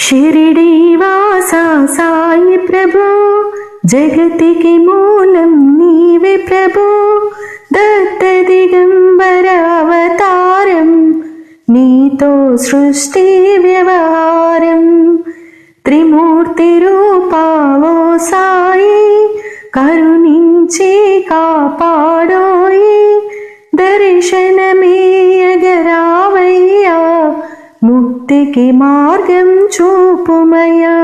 షిరిడీవాసా సాయి ప్రభు, జగతికి మూలం నీవే ప్రభు. దత్త దిగంబర అవతారం, నీతో సృష్టి వ్యవహారం. త్రిమూర్తి రూపావో సాయి, కరుణించి కాపాడోయి. దర్శనమీయగరావయ్యా, ముక్తికి మార్గం చూపుమయ్యా.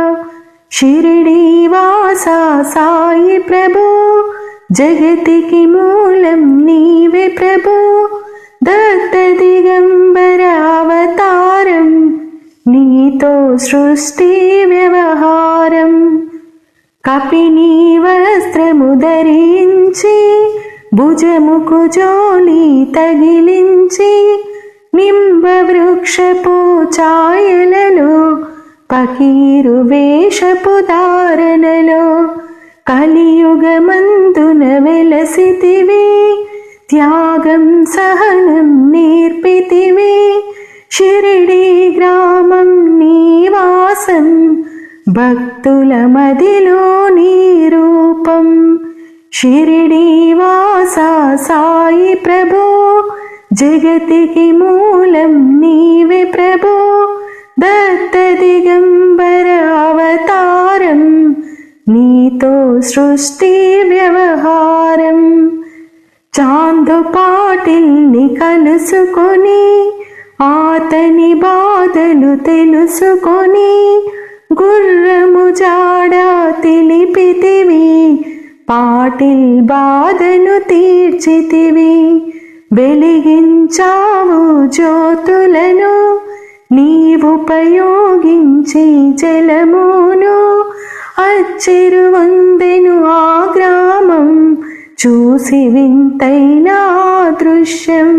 షిరిడీవాసా సాయి ప్రభు, జగతికి మూలం నీవే ప్రభు. దత్త దిగంబర అవతారం, నీతో సృష్టి వ్యవహారం. కపిని వస్త్రము ధరించి, భుజముకు జోలి తగిలించి, నింబ వృక్షపు ఛాయలలో, పకీరు వేషపు ధారణలో, కలియుగమందున వెలసితివి. త్యాగం సహనం నేర్పితివి. షిరిడీ గ్రామం నీవాసం, భక్తుల మదిలో నీ రూపం. షిరిడీవాసా సాయి ప్రభు, జగతికి మూలం నీవే ప్రభు. దత్త దిగంబర అవతారం, నీతో సృష్టి వ్యవహారం. చాందు పాటిల్ని కలుసుకొని, ఆతని బాధలు తెలుసుకొని, గుర్రము జాడ తెలిపితివి. పాటిల్ బాధను తీర్చితివి. వెలిగించావు జ్యోతులను, నీవుపయోగించి జలమును. అచ్చిరువందెను ఆ గ్రామం, చూసి వింతైన దృశ్యం.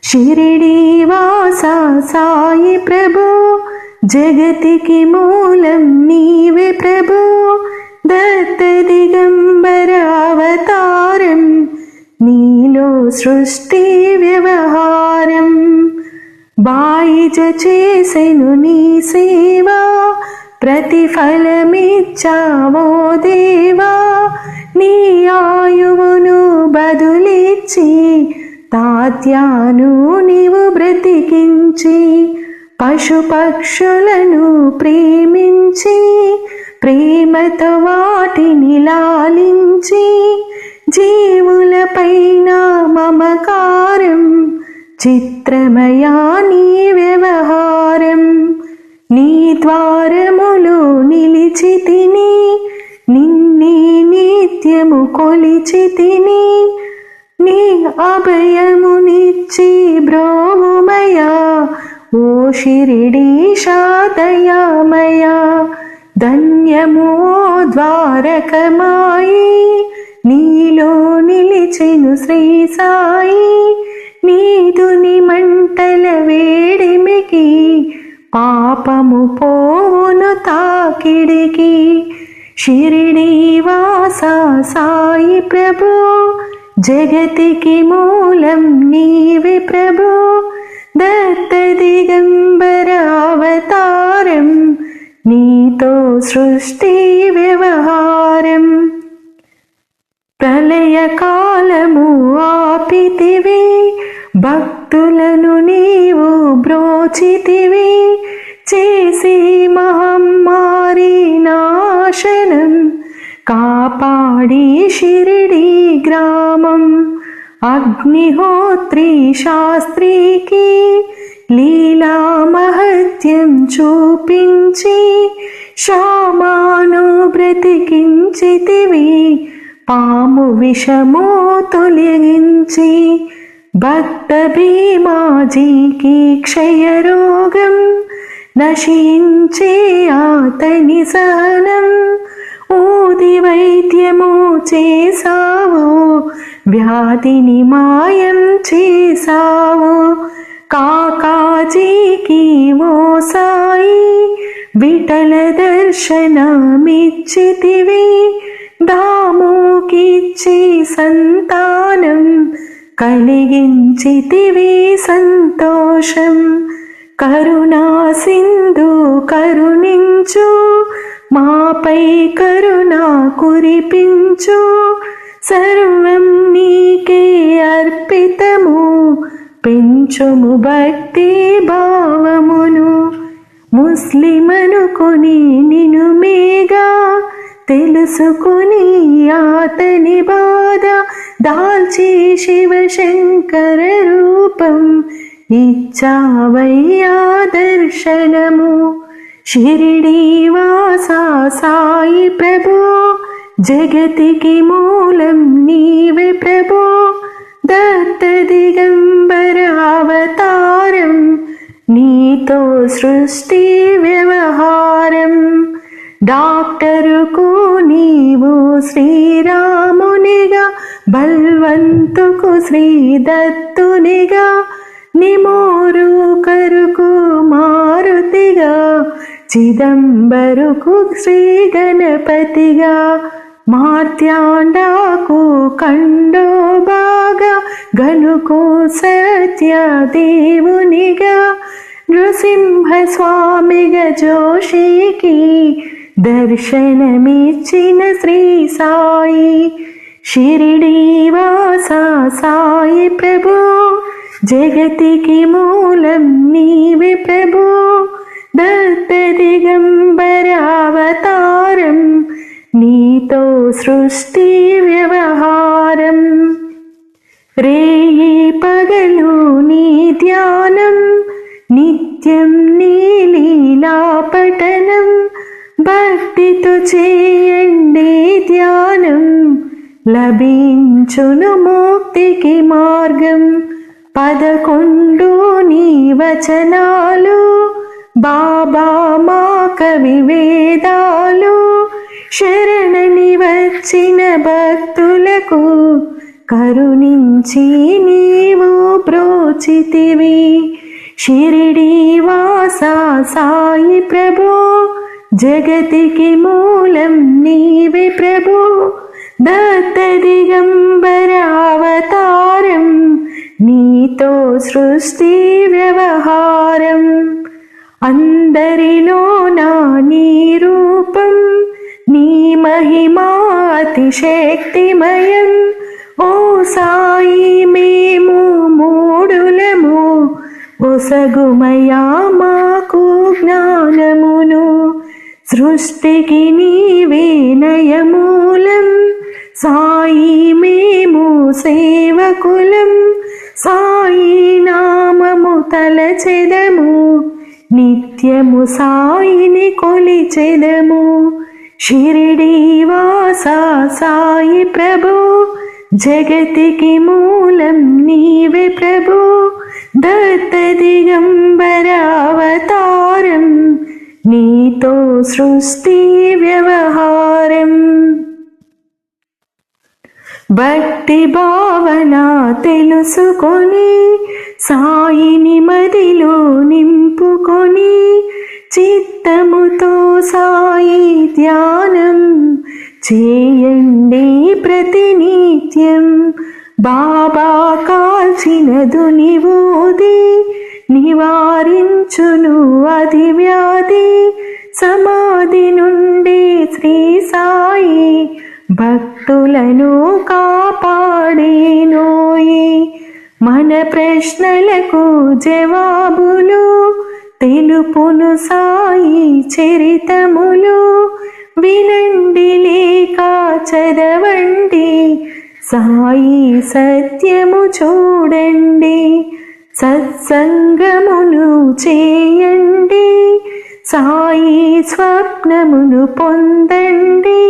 షిరిడీవాసా సాయి ప్రభు, జగతికి మూలం నీవే ప్రభు. దత్త దిగంబర అవతారం, నీలో సృష్టి వ్యవహారం. బాయిజ చేసెను నీ సేవ, ప్రతిఫలమిచ్చావో దేవా. నీ ఆయువును బదులిచ్చి, తాత్యాను నీవు బ్రతికించి. పశుపక్షులను ప్రేమించి, ప్రేమతో వాటిని లాలించి. జీవులపైన మమకారం, చిత్రమయా నీ వ్యవహారం. నీ ద్వారములో నిలిచి తిని, నిన్నే నిత్యము కొలిచి తిని. నీ అభయమునిచ్చి బ్రోవుమయా, ఓ షిరిడీశా దయామయా. ధన్యమో ద్వారకమాయి, నీలో నిలిచెను శ్రీ సాయి. నీదుని మంటల వేడిమికి, పాపము పోవును తాకిడికి. షిరిడీవాసా సాయి ప్రభు, జగతికి మూలం నీవే ప్రభు. దత్త దిగంబర అవతారం, నీతో సృష్టి వ్యవహారం. ప్రళయ కాలము ఆపితివి, భక్తులను నీవు బ్రోచితివి. చేసి మహమ్మారి నాశనం, కాపాడి షిరిడీ గ్రామం. అగ్నిహోత్రి శాస్త్రికి, లీలా మహత్యం చూపించి. శామాను బ్రతికించితివి, పాము విషము తొలగించి. భక్త భీమాజీకి క్షయరోగం, నశించే ఆతని సహనం. ఊది వైద్యము చేసావు, వ్యాధిని మాయం చేసావు. కాకాజీకి ఓ సాయి, విఠల దర్శనమిచ్చితివి. దాముకిచ్చి సంతానం, కలిగించితివి సంతోషం. కరుణా సింధు కరుణించు, మాపై కరుణ కురిపించు. సర్వం నీకే అర్పితము, పెంచుము భక్తి భావమును. ముస్లిమనుకొని నిను మేగా, తెలుసుకుని అతని బాధ దాల్చి శివశంకర రూపం ఇచ్చావయ్యా దర్శనము. షిరిడి వాసా సాయి ప్రభో, జగతికి మూలం నీవే ప్రభో. దత్త దిగంబర అవతారం, నీతో సృష్టి వ్యవహారం. డాక్టరుకు నీవు శ్రీరామునిగా, బల్వంతుకు శ్రీ దత్తునిగా, నిమోరు కరుకు మారుతిగా, చిదంబరుకు శ్రీ గణపతిగా, మార్త్యాండాకు ఖండోబాగా, గనుకు సత్య దేవునిగా, నృసింహ స్వామిగా జోషికి దర్శనమిచ్చిన శ్రీ సాయి. షిరిడి వాసా సాయి ప్రభో, జగతికి మూలం నీవే ప్రభో. దత్త దిగంబర అవతారం, నీతో సృష్టి వ్యవహారం. రేయి పగలు నీ ధ్యానం, నిత్యం నీ లీలా పఠనం. భక్తితో చేయండి ధ్యానం, లభించును ముక్తికి మార్గం. 11 నీ వచనాలు, బాబా మా కవి వేదాలు. శరణని వచ్చిన భక్తులకు కరుణించి నీవు బ్రోచితివి. షిరిడి వాసా సాయి ప్రభో, జగతికి మూలం నీవే ప్రభో. దత్త దిగంబర అవతారం, నీతో సృష్టి వ్యవహారం. అందరిలోన నీ రూపం, నీ మహిమా అతిశక్తిమయం. ఓ సాయి మేము మూఢులము, ఒసగుమయా మాకు జ్ఞానమును. సృష్టికి నీవే నయమూలం, సాయి మేము సేవకులం. సాయి నామము తలచెదము, నిత్యము సాయిని కొలిచెదము. షిరిడి వాసా సాయి ప్రభో, జగతికి మూలం నీవే ప్రభో. దత్త దిగంబర అవతారం, నీతో సృష్టి వ్యవహారం. భక్తి భావన తెలుసుకొని, సాయిని మదిలో నింపుకొని, చిత్తముతో సాయి ధ్యానం చేయండి ప్రతినిత్యం. బాబా కాల్చిన దునివూది, నివారించును అది వ్యాధి. సమాధి నుండి శ్రీ సాయి, భక్తులను కాపాడేనోయి. మన ప్రశ్నలకు జవాబులు తెలుపును సాయి చరితములు. వినండి లేక చదవండి, సాయి సత్యము చూడండి. సత్సంగమును చేయండి, సాయి స్వప్నమును పొందండి.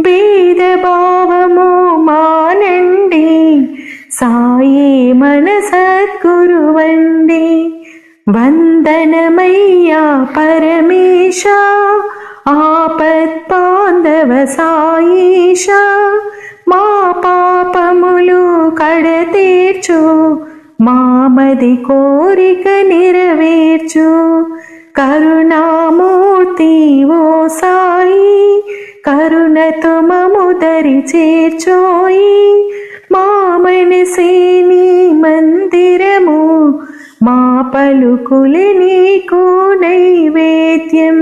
భేదభావము మానండి, సాయి మన సద్గురువండి. వందనమయ్యా పరమేశ, ఆపత్బాంధవ సాయిష. మా పాపములు కడతీర్చు, మామది కోరిక నెరవేర్చు. కరుణామూర్తి ఓ సాయి, కరుణతో మము దరి చేర్చోయి. మా మనసే నీ మందిరము, మా పలుకులే నీకు నైవేద్యం.